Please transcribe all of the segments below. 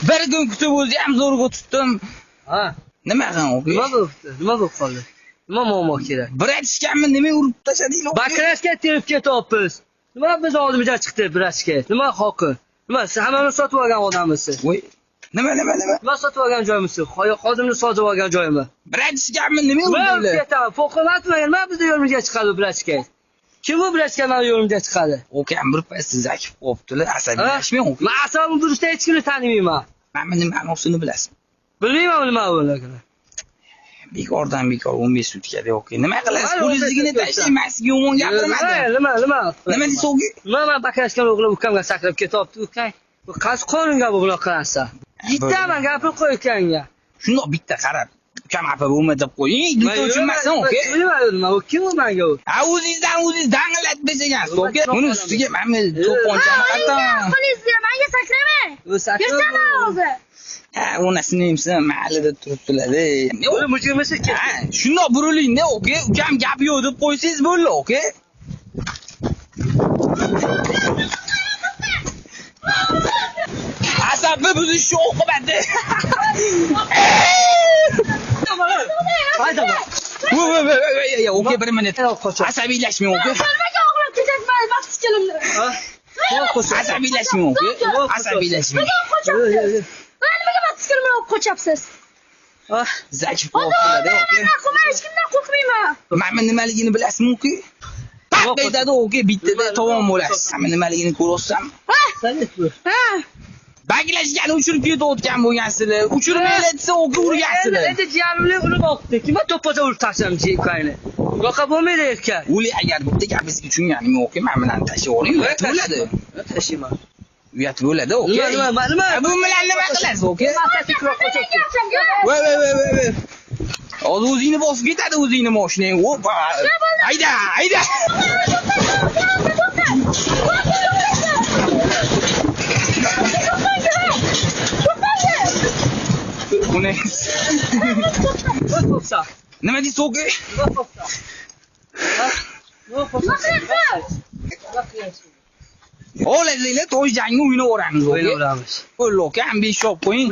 Bir kun kutib o'zi ham zo'rg'a tutdim. Ha. Nima qilgan o'qi? Nima bo'libdi? Nima bo'lib qoldi? Nima muammo kerak? Bir aytishganmi, nima urib tashladinglar? Bakrashga terib ketyapmiz. Nima biz oldimizga chiqdi birashga? Nima hoqi? Nima siz hammani sotib olgan odamisiz? Voy. Nima? Nima sotib olgan joyimisiz? Xodimni sotib olgan joyimi? Bir aytishganmi, nima Nima uribdilar? ketaman? Foqomatmi? Nima bizni yo'limizga chiqadi birashga? Kim bu birashga meni yo'limga chiqadi? O'kam bir payt siz akib qopdilar, asabiylashmang o'qi. Men asabim durustda hech kimni tanimayman. Mana nima maqsadini bilasizmi? Bilmayman nima bo'ligini. Bekordan bekor 15 sutkada o'qi. Nima qilasiz? Polizligini tashlayman, sizga yomon gapirmadim. Nima? Nima deysiz o'qi? Nima bakrashgan o'g'lim ukamga sakrab ketyapti, ukang. Bu qaysi qonunga bu bunaqa qilarsa? Bittaman gapirib qo'y ukangga. Shundoq bitta qarab. Ukam apa bo'lma deb qo'ying. Bitta tushunmasin o'qi. Bilmayman, u kim u menga u? Ha, o'zingizdan dang'illatmas ekansiz o'qi. Buni ustiga mana to'pponchani qatam. Polizga menga sakramang. U sakrab. Yurtaman hozir. Ha, onasini emsa mahallada turibdilar-da. Uni mujrimisi kim? Ha, shundoq buriling-da o'qi. Ukam gap yo'q deb qo'ysangiz bo'ldi o'qi. Asabni buzish oqibati. Hayda. Voy, o'qi bir minut. Asabiylashmang o'qi. Nimaga o'g'lim ketyapman, baxtsiz kelimni. Asabiylashmang o'qi. Asabiylashmang. Nimaga baxtsiz kelimni olib qo'chyapsiz? Zakif qo'yibdilar-da o'qi. Hech kimdan qo'rqmayman. Mana nimaligini bilasizmi o'qi? Paq aytadi o'qi, bittada tovon bo'lasiz. Mana nimaligini ko'rasizmi? Ha. Baglashgani uchirib ketayotgan bo'lgansizlar. Uchirmaylar desa o'qi urgansizlar. Endi jiyanimni urib olibdi. Kim to'ppocha urib tashladi jikayni. Bunaqa bo'lmaydi erkak. O'li agar bitta gapingizga tushunganim o'qi, men bilan tashlab oling, uyat bo'ladi. Tashlayman. Uyat bo'ladi o'qi. Nima? Bu bilan nima qilasiz o'qi? Voy. Hozir o'zingni bosib ketadi o'zingni mashinang. Opa. Hayda. Nima deysiz o'qi? Olazinglar to'y jangi o'ynaveramiz o'qi. O'ynaveramiz. O'qi ham beshop qo'ying.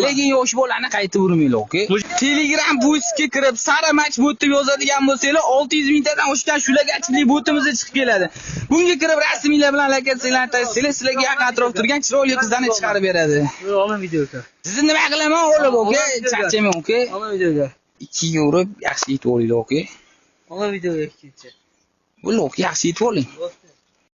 Lekin yosh bolani qaytib urmanglar o'qi. Telegram postga kirib sara match bot deb yozadigan bo'lsanglar 600 mingtadan oshgan shulagachilik botimizga chiqib keladi. Bunga kirib rasmiylar bilan aloqalar tasdiqlaysiz, sizlarga yaqin atrof turgan chiroyli qizlarni chiqarib beradi. Ona videoga. Sizni nima qilaman o'g'lim o'qi? Charchamang o'qi. Ona videoga. 2 yurib yaxshi yetib olinglar o'qi. Ona videoga ketdi. Bo'ldi o'qi, yaxshi yetib oling.